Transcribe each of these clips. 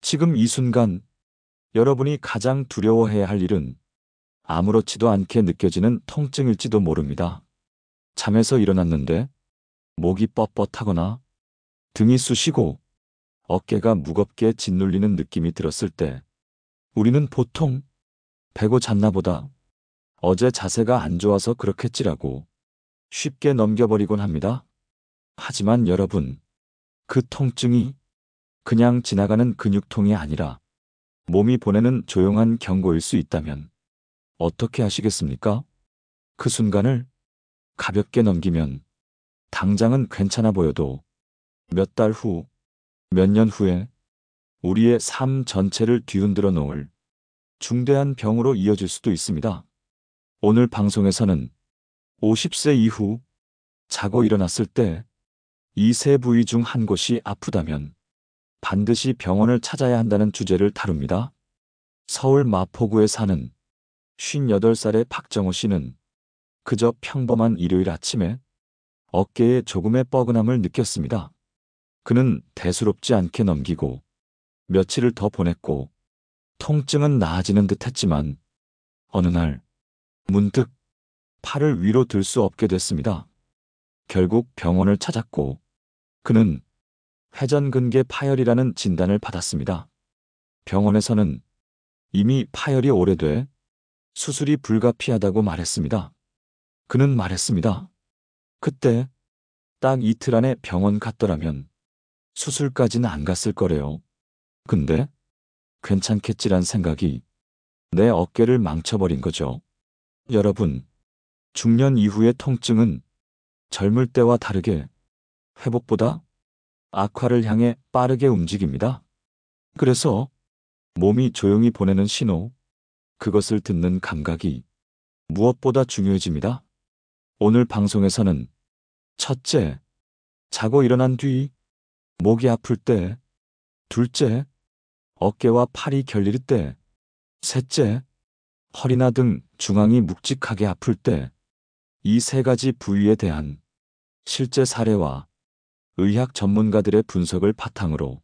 지금 이 순간 여러분이 가장 두려워해야 할 일은 아무렇지도 않게 느껴지는 통증일지도 모릅니다. 잠에서 일어났는데 목이 뻣뻣하거나 등이 쑤시고 어깨가 무겁게 짓눌리는 느낌이 들었을 때 우리는 보통 배고 잤나 보다, 어제 자세가 안 좋아서 그렇겠지라고 쉽게 넘겨버리곤 합니다. 하지만 여러분, 그 통증이 그냥 지나가는 근육통이 아니라 몸이 보내는 조용한 경고일 수 있다면 어떻게 하시겠습니까? 그 순간을 가볍게 넘기면 당장은 괜찮아 보여도 몇 달 후, 몇 년 후에 우리의 삶 전체를 뒤흔들어 놓을 중대한 병으로 이어질 수도 있습니다. 오늘 방송에서는 50세 이후 자고 일어났을 때 이 세 부위 중 한 곳이 아프다면 반드시 병원을 찾아야 한다는 주제를 다룹니다. 서울 마포구에 사는 58살의 박정호 씨는 그저 평범한 일요일 아침에 어깨에 조금의 뻐근함을 느꼈습니다. 그는 대수롭지 않게 넘기고 며칠을 더 보냈고 통증은 나아지는 듯 했지만 어느 날 문득 팔을 위로 들 수 없게 됐습니다. 결국 병원을 찾았고 그는 회전근개 파열이라는 진단을 받았습니다. 병원에서는 이미 파열이 오래돼 수술이 불가피하다고 말했습니다. 그는 말했습니다. 그때 딱 이틀 안에 병원 갔더라면 수술까지는 안 갔을 거래요. 근데 괜찮겠지란 생각이 내 어깨를 망쳐버린 거죠. 여러분, 중년 이후의 통증은 젊을 때와 다르게 회복보다 악화를 향해 빠르게 움직입니다. 그래서 몸이 조용히 보내는 신호, 그것을 듣는 감각이 무엇보다 중요해집니다. 오늘 방송에서는 첫째, 자고 일어난 뒤 목이 아플 때, 둘째, 어깨와 팔이 결릴 때, 셋째, 허리나 등 중앙이 묵직하게 아플 때, 이 세 가지 부위에 대한 실제 사례와 의학 전문가들의 분석을 바탕으로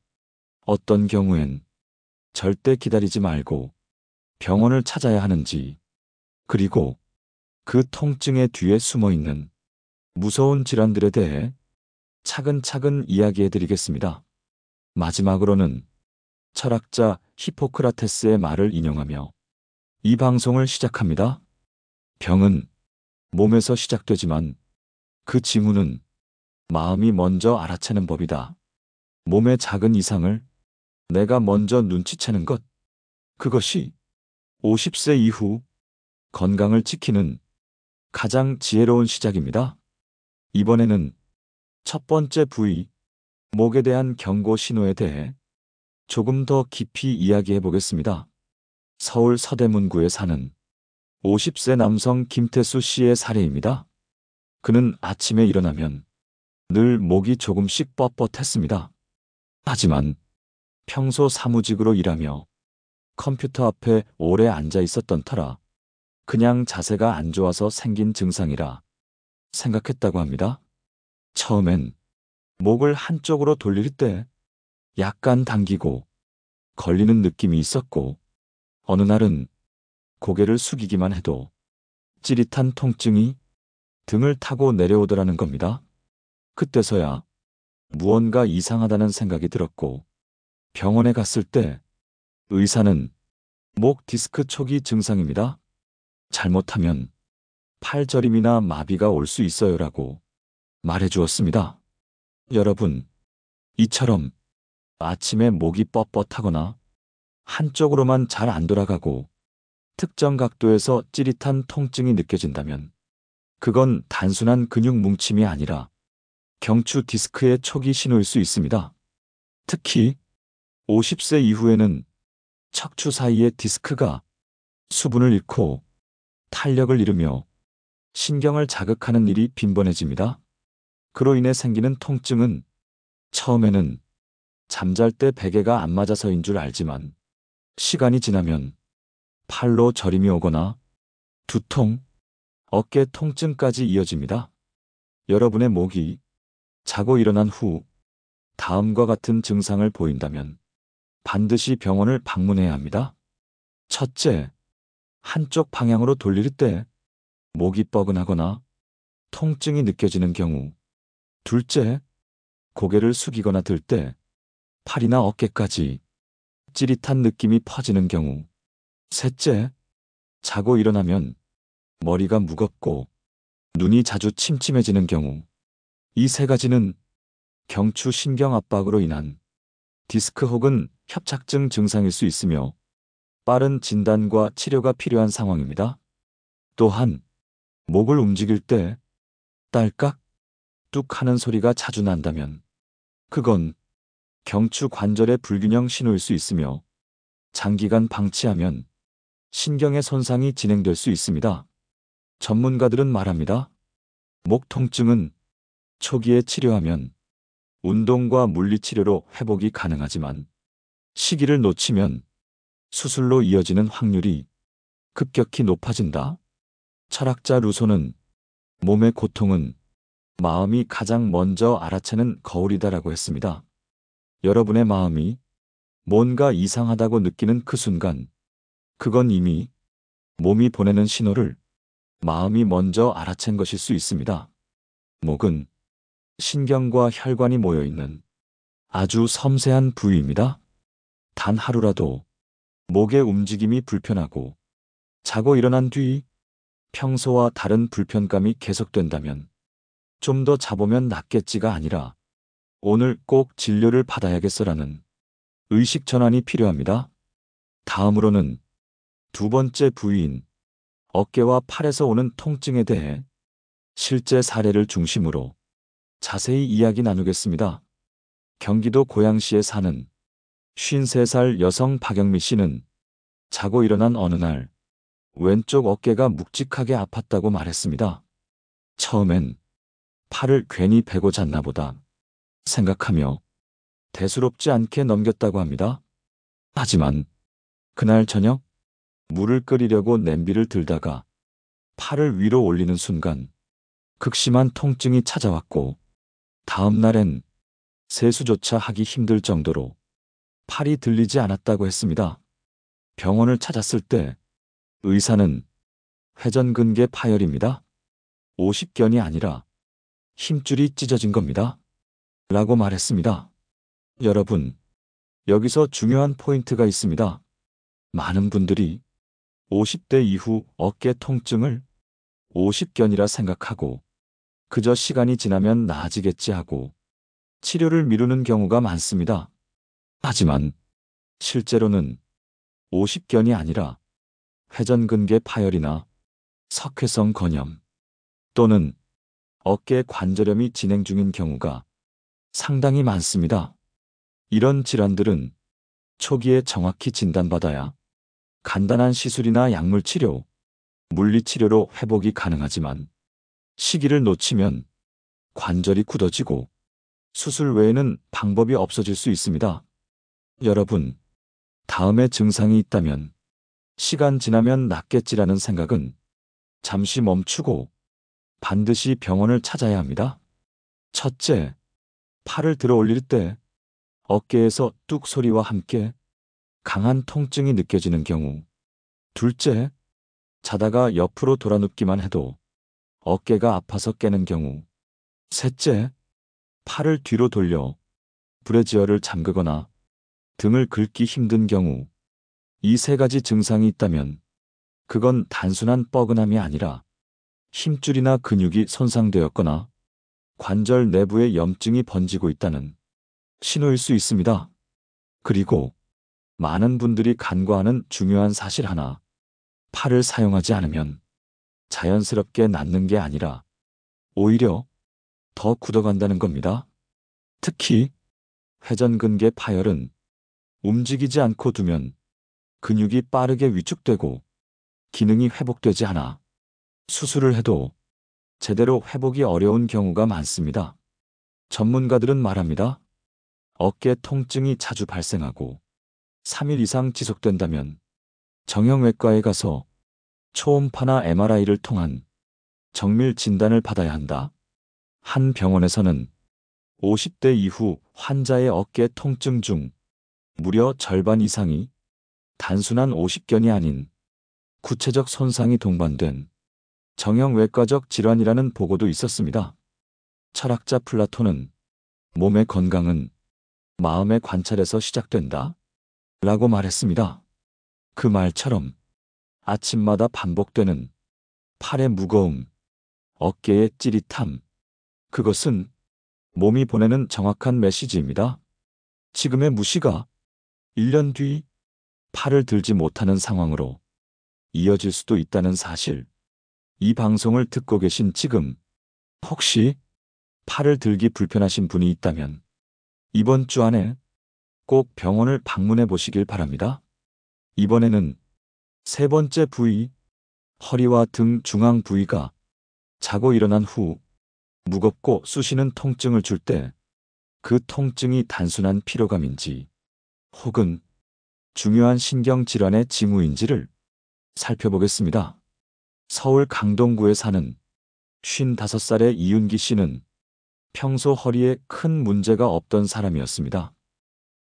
어떤 경우엔 절대 기다리지 말고 병원을 찾아야 하는지, 그리고 그 통증의 뒤에 숨어 있는 무서운 질환들에 대해 차근차근 이야기해 드리겠습니다. 마지막으로는 철학자 히포크라테스의 말을 인용하며 이 방송을 시작합니다. 병은 몸에서 시작되지만 그 징후는 마음이 먼저 알아채는 법이다. 몸의 작은 이상을 내가 먼저 눈치채는 것, 그것이 50세 이후 건강을 지키는 가장 지혜로운 시작입니다. 이번에는 첫 번째 부위, 목에 대한 경고 신호에 대해 조금 더 깊이 이야기해 보겠습니다. 서울 서대문구에 사는 50세 남성 김태수 씨의 사례입니다. 그는 아침에 일어나면 늘 목이 조금씩 뻣뻣했습니다. 하지만 평소 사무직으로 일하며 컴퓨터 앞에 오래 앉아 있었던 터라 그냥 자세가 안 좋아서 생긴 증상이라 생각했다고 합니다. 처음엔 목을 한쪽으로 돌릴 때 약간 당기고 걸리는 느낌이 있었고 어느 날은 고개를 숙이기만 해도 찌릿한 통증이 등을 타고 내려오더라는 겁니다. 그때서야 무언가 이상하다는 생각이 들었고 병원에 갔을 때 의사는 목 디스크 초기 증상입니다. 잘못하면 팔저림이나 마비가 올 수 있어요라고 말해주었습니다. 여러분, 이처럼 아침에 목이 뻣뻣하거나 한쪽으로만 잘 안 돌아가고 특정 각도에서 찌릿한 통증이 느껴진다면 그건 단순한 근육 뭉침이 아니라 경추 디스크의 초기 신호일 수 있습니다. 특히 50세 이후에는 척추 사이의 디스크가 수분을 잃고 탄력을 잃으며 신경을 자극하는 일이 빈번해집니다. 그로 인해 생기는 통증은 처음에는 잠잘 때 베개가 안 맞아서인 줄 알지만 시간이 지나면 팔로 저림이 오거나 두통, 어깨 통증까지 이어집니다. 여러분의 목이 자고 일어난 후 다음과 같은 증상을 보인다면 반드시 병원을 방문해야 합니다. 첫째, 한쪽 방향으로 돌릴 때 목이 뻐근하거나 통증이 느껴지는 경우. 둘째, 고개를 숙이거나 들 때 팔이나 어깨까지 찌릿한 느낌이 퍼지는 경우. 셋째, 자고 일어나면 머리가 무겁고 눈이 자주 침침해지는 경우. 이 세 가지는 경추 신경 압박으로 인한 디스크 혹은 협착증 증상일 수 있으며 빠른 진단과 치료가 필요한 상황입니다. 또한 목을 움직일 때 딸깍 뚝 하는 소리가 자주 난다면 그건 경추 관절의 불균형 신호일 수 있으며 장기간 방치하면 신경의 손상이 진행될 수 있습니다. 전문가들은 말합니다. 목 통증은 초기에 치료하면 운동과 물리치료로 회복이 가능하지만 시기를 놓치면 수술로 이어지는 확률이 급격히 높아진다. 철학자 루소는 몸의 고통은 마음이 가장 먼저 알아채는 거울이다라고 했습니다. 여러분의 마음이 뭔가 이상하다고 느끼는 그 순간, 그건 이미 몸이 보내는 신호를 마음이 먼저 알아챈 것일 수 있습니다. 목은 신경과 혈관이 모여있는 아주 섬세한 부위입니다. 단 하루라도 목의 움직임이 불편하고 자고 일어난 뒤 평소와 다른 불편감이 계속된다면 좀 더 자보면 낫겠지가 아니라 오늘 꼭 진료를 받아야겠어라는 의식 전환이 필요합니다. 다음으로는 두 번째 부위인 어깨와 팔에서 오는 통증에 대해 실제 사례를 중심으로 자세히 이야기 나누겠습니다. 경기도 고양시에 사는 53살 여성 박영미 씨는 자고 일어난 어느 날 왼쪽 어깨가 묵직하게 아팠다고 말했습니다. 처음엔 팔을 괜히 베고 잤나 보다 생각하며 대수롭지 않게 넘겼다고 합니다. 하지만 그날 저녁 물을 끓이려고 냄비를 들다가 팔을 위로 올리는 순간 극심한 통증이 찾아왔고 다음 날엔 세수조차 하기 힘들 정도로 팔이 들리지 않았다고 했습니다. 병원을 찾았을 때 의사는 회전근개 파열입니다. 50견이 아니라 힘줄이 찢어진 겁니다. 라고 말했습니다. 여러분, 여기서 중요한 포인트가 있습니다. 많은 분들이 50대 이후 어깨 통증을 50견이라 생각하고 그저 시간이 지나면 나아지겠지 하고 치료를 미루는 경우가 많습니다. 하지만 실제로는 50견이 아니라 회전근개 파열이나 석회성 건염 또는 어깨 관절염이 진행 중인 경우가 상당히 많습니다. 이런 질환들은 초기에 정확히 진단받아야 간단한 시술이나 약물 치료, 물리치료로 회복이 가능하지만 시기를 놓치면 관절이 굳어지고 수술 외에는 방법이 없어질 수 있습니다. 여러분, 다음에 증상이 있다면 시간 지나면 낫겠지라는 생각은 잠시 멈추고 반드시 병원을 찾아야 합니다. 첫째, 팔을 들어 올릴 때 어깨에서 뚝 소리와 함께 강한 통증이 느껴지는 경우. 둘째, 자다가 옆으로 돌아 눕기만 해도 어깨가 아파서 깨는 경우. 셋째, 팔을 뒤로 돌려 브래지어를 잠그거나 등을 긁기 힘든 경우. 이 세 가지 증상이 있다면 그건 단순한 뻐근함이 아니라 힘줄이나 근육이 손상되었거나 관절 내부에 염증이 번지고 있다는 신호일 수 있습니다. 그리고 많은 분들이 간과하는 중요한 사실 하나, 팔을 사용하지 않으면 자연스럽게 낫는 게 아니라 오히려 더 굳어간다는 겁니다. 특히 회전근개 파열은 움직이지 않고 두면 근육이 빠르게 위축되고 기능이 회복되지 않아 수술을 해도 제대로 회복이 어려운 경우가 많습니다. 전문가들은 말합니다. 어깨 통증이 자주 발생하고 3일 이상 지속된다면 정형외과에 가서 초음파나 MRI를 통한 정밀 진단을 받아야 한다. 한 병원에서는 50대 이후 환자의 어깨 통증 중 무려 절반 이상이 단순한 오십견이 아닌 구체적 손상이 동반된 정형외과적 질환이라는 보고도 있었습니다. 철학자 플라톤은 몸의 건강은 마음의 관찰에서 시작된다 라고 말했습니다. 그 말처럼 아침마다 반복되는 팔의 무거움, 어깨의 찌릿함, 그것은 몸이 보내는 정확한 메시지입니다. 지금의 무시가 1년 뒤 팔을 들지 못하는 상황으로 이어질 수도 있다는 사실. 이 방송을 듣고 계신 지금 혹시 팔을 들기 불편하신 분이 있다면 이번 주 안에 꼭 병원을 방문해 보시길 바랍니다. 이번에는 세 번째 부위, 허리와 등 중앙 부위가 자고 일어난 후 무겁고 쑤시는 통증을 줄 때 그 통증이 단순한 피로감인지 혹은 중요한 신경질환의 징후인지를 살펴보겠습니다. 서울 강동구에 사는 55살의 이윤기 씨는 평소 허리에 큰 문제가 없던 사람이었습니다.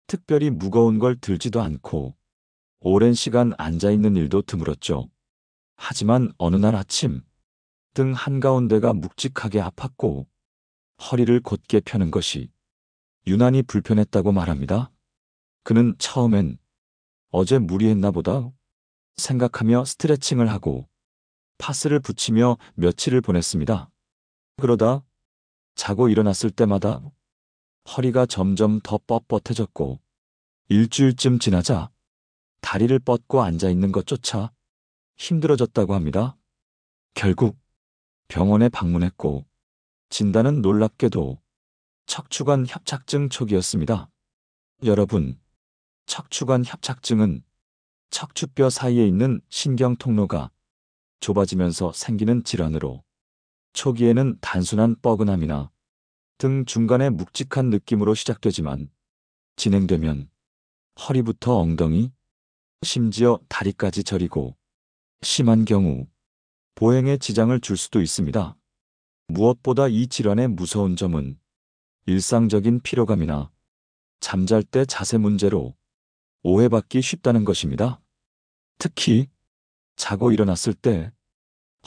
특별히 무거운 걸 들지도 않고 오랜 시간 앉아있는 일도 드물었죠. 하지만 어느 날 아침 등 한가운데가 묵직하게 아팠고 허리를 곧게 펴는 것이 유난히 불편했다고 말합니다. 그는 처음엔 어제 무리했나 보다 생각하며 스트레칭을 하고 파스를 붙이며 며칠을 보냈습니다. 그러다 자고 일어났을 때마다 허리가 점점 더 뻣뻣해졌고 일주일쯤 지나자 다리를 뻗고 앉아있는 것조차 힘들어졌다고 합니다. 결국 병원에 방문했고 진단은 놀랍게도 척추관 협착증 초기였습니다. 여러분, 척추관 협착증은 척추뼈 사이에 있는 신경 통로가 좁아지면서 생기는 질환으로 초기에는 단순한 뻐근함이나 등 중간에 묵직한 느낌으로 시작되지만 진행되면 허리부터 엉덩이, 심지어 다리까지 저리고 심한 경우 보행에 지장을 줄 수도 있습니다. 무엇보다 이 질환의 무서운 점은 일상적인 피로감이나 잠잘 때 자세 문제로 오해받기 쉽다는 것입니다. 특히 자고 일어났을 때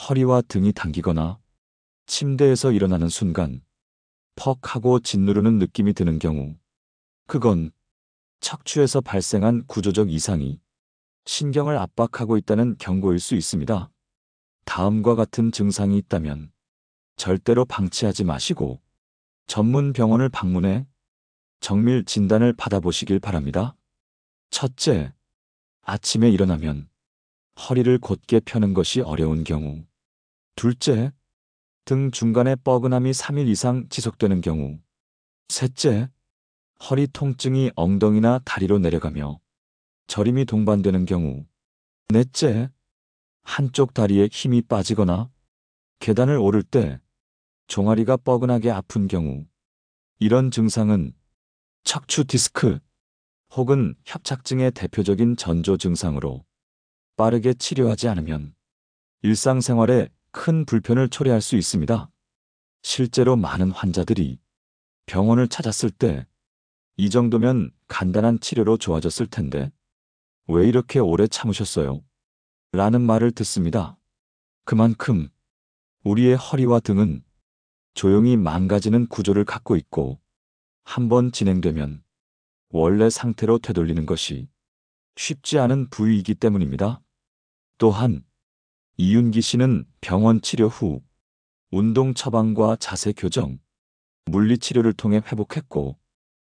허리와 등이 당기거나 침대에서 일어나는 순간 퍽 하고 짓누르는 느낌이 드는 경우 그건 척추에서 발생한 구조적 이상이 신경을 압박하고 있다는 경고일 수 있습니다. 다음과 같은 증상이 있다면 절대로 방치하지 마시고 전문 병원을 방문해 정밀 진단을 받아보시길 바랍니다. 첫째, 아침에 일어나면 허리를 곧게 펴는 것이 어려운 경우. 둘째, 등 중간에 뻐근함이 3일 이상 지속되는 경우. 셋째, 허리 통증이 엉덩이나 다리로 내려가며 저림이 동반되는 경우. 넷째, 한쪽 다리에 힘이 빠지거나 계단을 오를 때 종아리가 뻐근하게 아픈 경우. 이런 증상은 척추 디스크 혹은 협착증의 대표적인 전조 증상으로 빠르게 치료하지 않으면 일상생활에 큰 불편을 초래할 수 있습니다. 실제로 많은 환자들이 병원을 찾았을 때 이 정도면 간단한 치료로 좋아졌을 텐데 왜 이렇게 오래 참으셨어요? 라는 말을 듣습니다. 그만큼 우리의 허리와 등은 조용히 망가지는 구조를 갖고 있고 한번 진행되면 원래 상태로 되돌리는 것이 쉽지 않은 부위이기 때문입니다. 또한 이윤기 씨는 병원 치료 후 운동 처방과 자세 교정, 물리치료를 통해 회복했고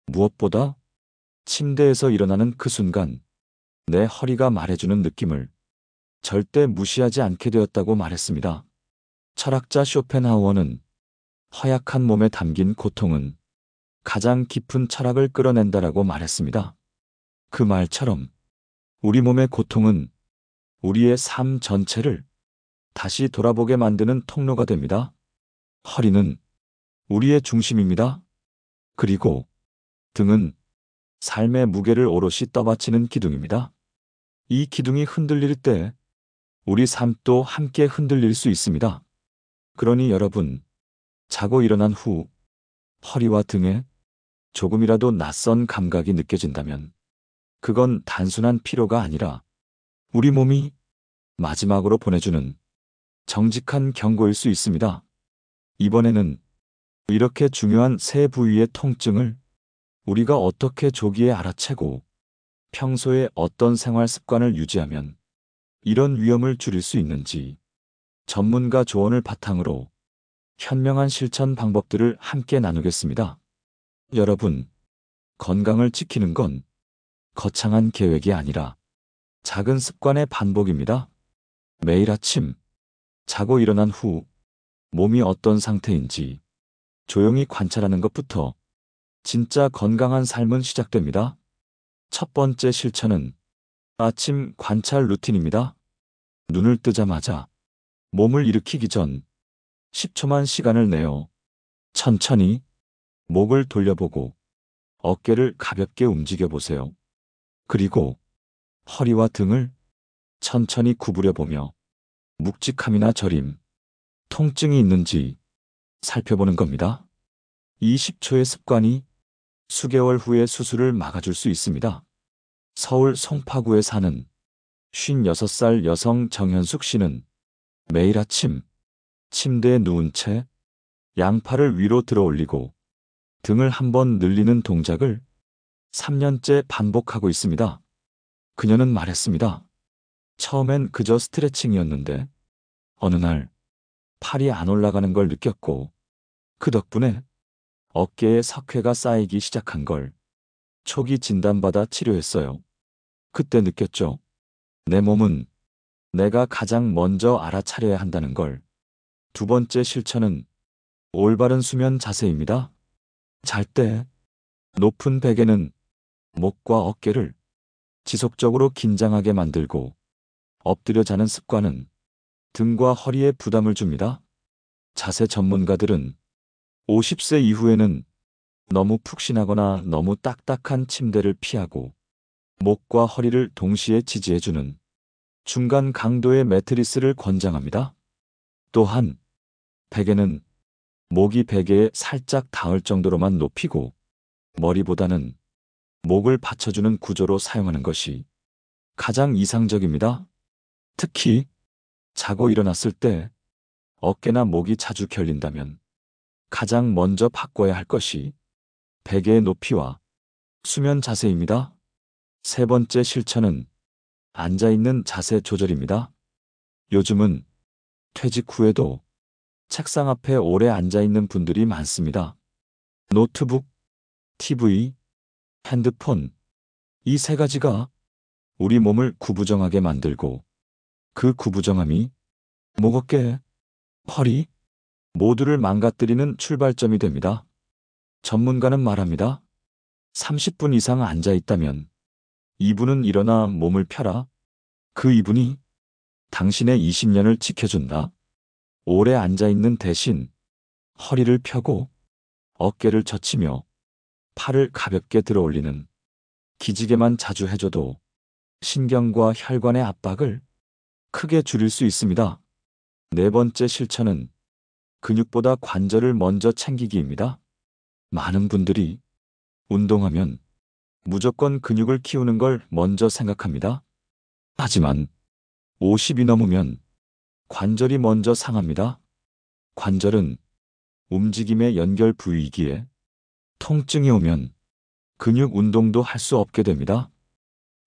무엇보다 침대에서 일어나는 그 순간 내 허리가 말해주는 느낌을 절대 무시하지 않게 되었다고 말했습니다. 철학자 쇼펜하우어는 허약한 몸에 담긴 고통은 가장 깊은 철학을 끌어낸다라고 말했습니다. 그 말처럼 우리 몸의 고통은 우리의 삶 전체를 다시 돌아보게 만드는 통로가 됩니다. 허리는 우리의 중심입니다. 그리고 등은 삶의 무게를 오롯이 떠받치는 기둥입니다. 이 기둥이 흔들릴 때 우리 삶도 함께 흔들릴 수 있습니다. 그러니 여러분, 자고 일어난 후 허리와 등에 조금이라도 낯선 감각이 느껴진다면 그건 단순한 피로가 아니라 우리 몸이 마지막으로 보내주는 정직한 경고일 수 있습니다. 이번에는 이렇게 중요한 세 부위의 통증을 우리가 어떻게 조기에 알아채고 평소에 어떤 생활 습관을 유지하면 이런 위험을 줄일 수 있는지 전문가 조언을 바탕으로 현명한 실천 방법들을 함께 나누겠습니다. 여러분, 건강을 지키는 건 거창한 계획이 아니라 작은 습관의 반복입니다. 매일 아침 자고 일어난 후 몸이 어떤 상태인지 조용히 관찰하는 것부터 진짜 건강한 삶은 시작됩니다. 첫 번째 실천은 아침 관찰 루틴입니다. 눈을 뜨자마자 몸을 일으키기 전 10초만 시간을 내어 천천히 목을 돌려보고 어깨를 가볍게 움직여 보세요. 그리고 허리와 등을 천천히 구부려 보며 묵직함이나 저림, 통증이 있는지 살펴보는 겁니다. 이 10초의 습관이 수개월 후에 수술을 막아줄 수 있습니다. 서울 송파구에 사는 56살 여성 정현숙 씨는 매일 아침 침대에 누운 채 양팔을 위로 들어 올리고 등을 한번 늘리는 동작을 3년째 반복하고 있습니다. 그녀는 말했습니다. 처음엔 그저 스트레칭이었는데 어느 날 팔이 안 올라가는 걸 느꼈고 그 덕분에 어깨에 석회가 쌓이기 시작한 걸 초기 진단받아 치료했어요. 그때 느꼈죠. 내 몸은 내가 가장 먼저 알아차려야 한다는 걸. 두 번째 실천은 올바른 수면 자세입니다. 잘 때 높은 베개는 목과 어깨를 지속적으로 긴장하게 만들고 엎드려 자는 습관은 등과 허리에 부담을 줍니다. 자세 전문가들은 50세 이후에는 너무 푹신하거나 너무 딱딱한 침대를 피하고 목과 허리를 동시에 지지해주는 중간 강도의 매트리스를 권장합니다. 또한 베개는 목이 베개에 살짝 닿을 정도로만 높이고 머리보다는 목을 받쳐주는 구조로 사용하는 것이 가장 이상적입니다. 특히 자고 일어났을 때 어깨나 목이 자주 결린다면 가장 먼저 바꿔야 할 것이 베개의 높이와 수면 자세입니다. 세 번째 실천은 앉아있는 자세 조절입니다. 요즘은 퇴직 후에도 책상 앞에 오래 앉아있는 분들이 많습니다. 노트북, TV, 핸드폰, 이 세 가지가 우리 몸을 구부정하게 만들고 그 구부정함이 목, 어깨, 허리 모두를 망가뜨리는 출발점이 됩니다. 전문가는 말합니다. 30분 이상 앉아있다면 2분은 일어나 몸을 펴라. 그 2분이 당신의 20년을 지켜준다. 오래 앉아있는 대신 허리를 펴고 어깨를 젖히며 팔을 가볍게 들어 올리는 기지개만 자주 해줘도 신경과 혈관의 압박을 크게 줄일 수 있습니다. 네 번째 실천은 근육보다 관절을 먼저 챙기기입니다. 많은 분들이 운동하면 무조건 근육을 키우는 걸 먼저 생각합니다. 하지만 50이 넘으면 관절이 먼저 상합니다. 관절은 움직임의 연결 부위이기에 통증이 오면 근육 운동도 할 수 없게 됩니다.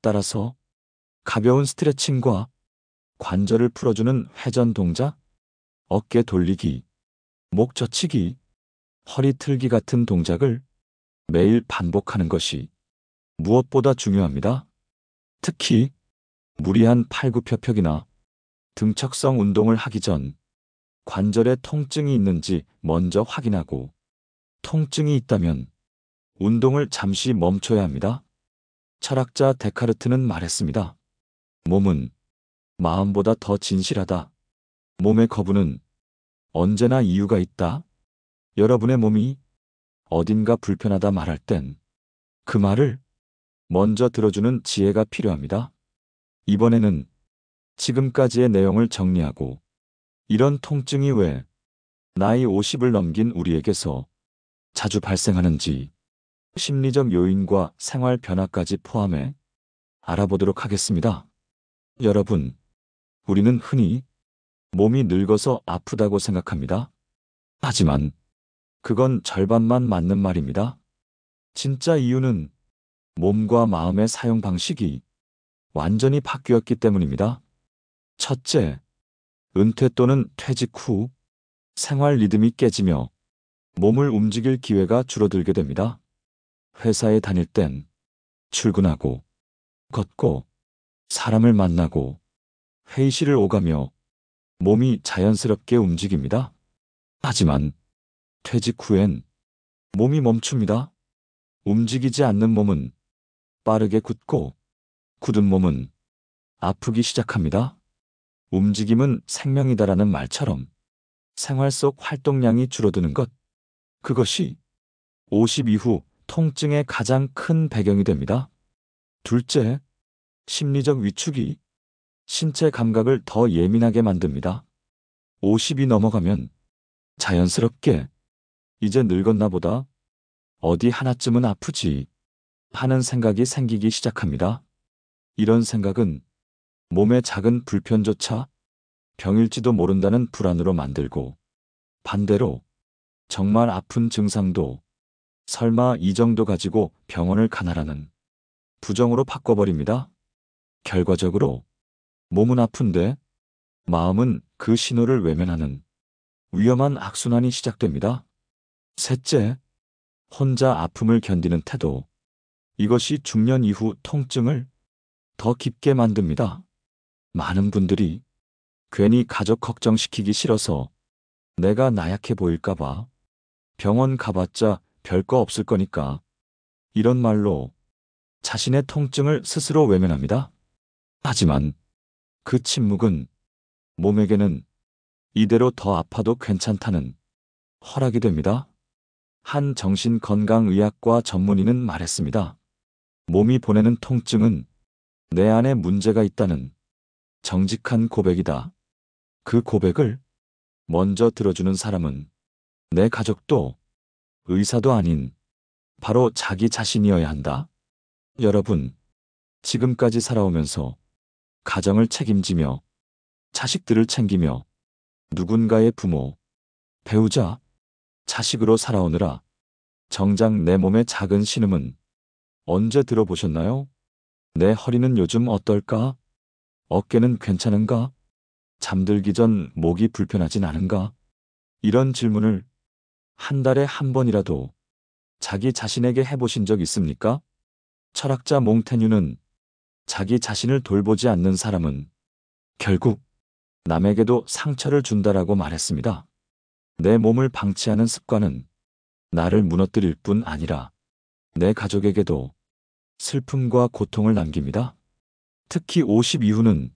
따라서 가벼운 스트레칭과 관절을 풀어주는 회전 동작, 어깨 돌리기, 목 젖히기, 허리 틀기 같은 동작을 매일 반복하는 것이 무엇보다 중요합니다. 특히 무리한 팔굽혀펴기나 등척성 운동을 하기 전 관절에 통증이 있는지 먼저 확인하고 통증이 있다면 운동을 잠시 멈춰야 합니다. 철학자 데카르트는 말했습니다. 몸은 마음보다 더 진실하다. 몸의 거부는 언제나 이유가 있다. 여러분의 몸이 어딘가 불편하다 말할 땐 그 말을 먼저 들어주는 지혜가 필요합니다. 이번에는 지금까지의 내용을 정리하고 이런 통증이 왜 나이 50을 넘긴 우리에게서 자주 발생하는지 심리적 요인과 생활 변화까지 포함해 알아보도록 하겠습니다. 여러분, 우리는 흔히 몸이 늙어서 아프다고 생각합니다. 하지만 그건 절반만 맞는 말입니다. 진짜 이유는 몸과 마음의 사용 방식이 완전히 바뀌었기 때문입니다. 첫째, 은퇴 또는 퇴직 후 생활 리듬이 깨지며 몸을 움직일 기회가 줄어들게 됩니다. 회사에 다닐 땐 출근하고, 걷고, 사람을 만나고, 회의실을 오가며 몸이 자연스럽게 움직입니다. 하지만 퇴직 후엔 몸이 멈춥니다. 움직이지 않는 몸은 빠르게 굳고, 굳은 몸은 아프기 시작합니다. 움직임은 생명이다라는 말처럼 생활 속 활동량이 줄어드는 것, 그것이 50 이후 통증의 가장 큰 배경이 됩니다. 둘째, 심리적 위축이 신체 감각을 더 예민하게 만듭니다. 50이 넘어가면 자연스럽게 이제 늙었나 보다, 어디 하나쯤은 아프지 하는 생각이 생기기 시작합니다. 이런 생각은 몸의 작은 불편조차 병일지도 모른다는 불안으로 만들고, 반대로 정말 아픈 증상도 설마 이 정도 가지고 병원을 가나라는 부정으로 바꿔버립니다. 결과적으로 몸은 아픈데 마음은 그 신호를 외면하는 위험한 악순환이 시작됩니다. 셋째, 혼자 아픔을 견디는 태도. 이것이 중년 이후 통증을 더 깊게 만듭니다. 많은 분들이 괜히 가족 걱정시키기 싫어서 내가 나약해 보일까봐 병원 가봤자 별거 없을 거니까 이런 말로 자신의 통증을 스스로 외면합니다. 하지만 그 침묵은 몸에게는 이대로 더 아파도 괜찮다는 허락이 됩니다. 한 정신건강의학과 전문의는 말했습니다. 몸이 보내는 통증은 내 안에 문제가 있다는 정직한 고백이다. 그 고백을 먼저 들어주는 사람은 내 가족도 의사도 아닌 바로 자기 자신이어야 한다. 여러분, 지금까지 살아오면서 가정을 책임지며 자식들을 챙기며 누군가의 부모, 배우자, 자식으로 살아오느라 정작 내 몸의 작은 신음은 언제 들어보셨나요? 내 허리는 요즘 어떨까? 어깨는 괜찮은가? 잠들기 전 목이 불편하진 않은가? 이런 질문을 한 달에 한 번이라도 자기 자신에게 해보신 적 있습니까? 철학자 몽테뉴는 자기 자신을 돌보지 않는 사람은 결국 남에게도 상처를 준다라고 말했습니다. 내 몸을 방치하는 습관은 나를 무너뜨릴 뿐 아니라 내 가족에게도 슬픔과 고통을 남깁니다. 특히 50 이후는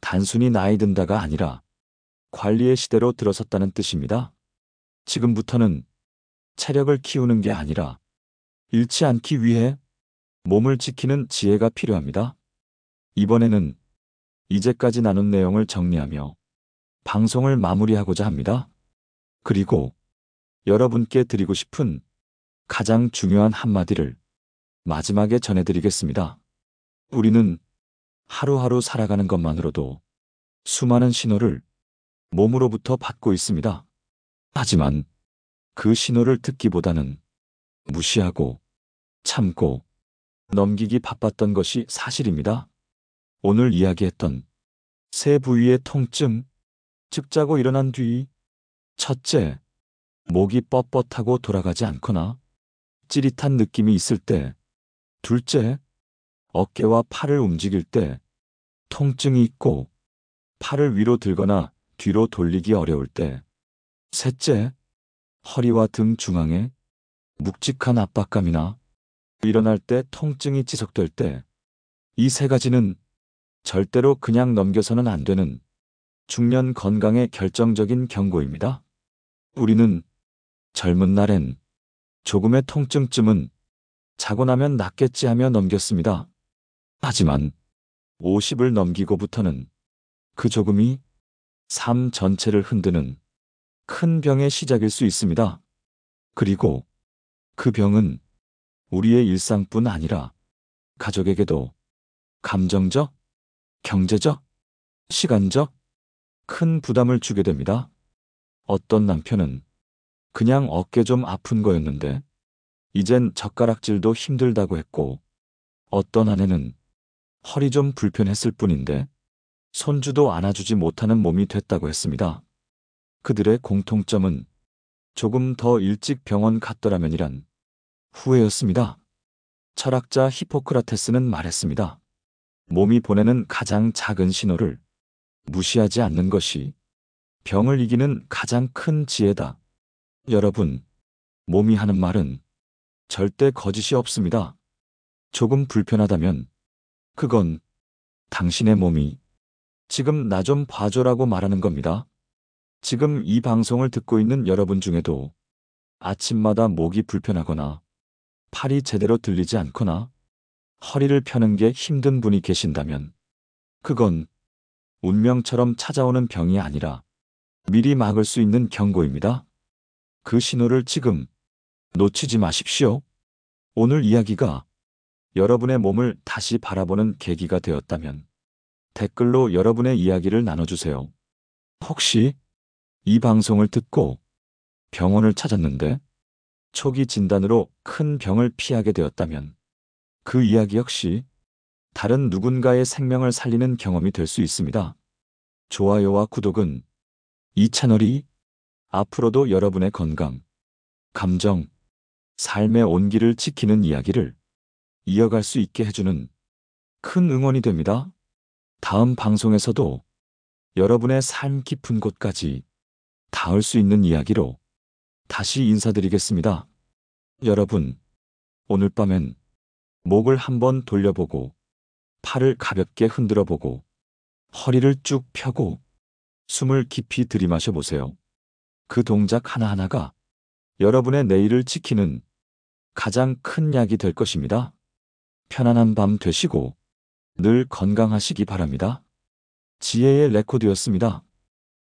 단순히 나이 든다가 아니라 관리의 시대로 들어섰다는 뜻입니다. 지금부터는 체력을 키우는 게 아니라 잃지 않기 위해 몸을 지키는 지혜가 필요합니다. 이번에는 이제까지 나눈 내용을 정리하며 방송을 마무리하고자 합니다. 그리고 여러분께 드리고 싶은 가장 중요한 한마디를 마지막에 전해드리겠습니다. 우리는 하루하루 살아가는 것만으로도 수많은 신호를 몸으로부터 받고 있습니다. 하지만 그 신호를 듣기보다는 무시하고 참고 넘기기 바빴던 것이 사실입니다. 오늘 이야기했던 세 부위의 통증, 즉 자고 일어난 뒤 첫째, 목이 뻣뻣하고 돌아가지 않거나 찌릿한 느낌이 있을 때, 둘째, 어깨와 팔을 움직일 때 통증이 있고 팔을 위로 들거나 뒤로 돌리기 어려울 때, 셋째, 허리와 등 중앙에 묵직한 압박감이나 일어날 때 통증이 지속될 때, 이 세 가지는 절대로 그냥 넘겨서는 안 되는 중년 건강의 결정적인 경고입니다. 우리는 젊은 날엔 조금의 통증쯤은 자고 나면 낫겠지 하며 넘겼습니다. 하지만 50을 넘기고부터는 그 조금이 삶 전체를 흔드는 큰 병의 시작일 수 있습니다. 그리고 그 병은 우리의 일상뿐 아니라 가족에게도 감정적, 경제적, 시간적 큰 부담을 주게 됩니다. 어떤 남편은 그냥 어깨 좀 아픈 거였는데 이젠 젓가락질도 힘들다고 했고, 어떤 아내는 허리 좀 불편했을 뿐인데 손주도 안아주지 못하는 몸이 됐다고 했습니다. 그들의 공통점은 조금 더 일찍 병원 갔더라면이란 후회였습니다. 철학자 히포크라테스는 말했습니다. 몸이 보내는 가장 작은 신호를 무시하지 않는 것이 병을 이기는 가장 큰 지혜다. 여러분, 몸이 하는 말은 절대 거짓이 없습니다. 조금 불편하다면 그건 당신의 몸이 지금 나 좀 봐줘라고 말하는 겁니다. 지금 이 방송을 듣고 있는 여러분 중에도 아침마다 목이 불편하거나 팔이 제대로 들리지 않거나 허리를 펴는 게 힘든 분이 계신다면 그건 운명처럼 찾아오는 병이 아니라 미리 막을 수 있는 경고입니다. 그 신호를 지금 놓치지 마십시오. 오늘 이야기가 여러분의 몸을 다시 바라보는 계기가 되었다면 댓글로 여러분의 이야기를 나눠주세요. 혹시 이 방송을 듣고 병원을 찾았는데 초기 진단으로 큰 병을 피하게 되었다면 그 이야기 역시 다른 누군가의 생명을 살리는 경험이 될 수 있습니다. 좋아요와 구독은 이 채널이 앞으로도 여러분의 건강, 감정, 삶의 온기를 지키는 이야기를 이어갈 수 있게 해주는 큰 응원이 됩니다. 다음 방송에서도 여러분의 삶 깊은 곳까지 닿을 수 있는 이야기로 다시 인사드리겠습니다. 여러분, 오늘 밤엔 목을 한번 돌려보고 팔을 가볍게 흔들어보고 허리를 쭉 펴고 숨을 깊이 들이마셔 보세요. 그 동작 하나하나가 여러분의 내일을 지키는 가장 큰 약이 될 것입니다. 편안한 밤 되시고 늘 건강하시기 바랍니다. 지혜의 레코드였습니다.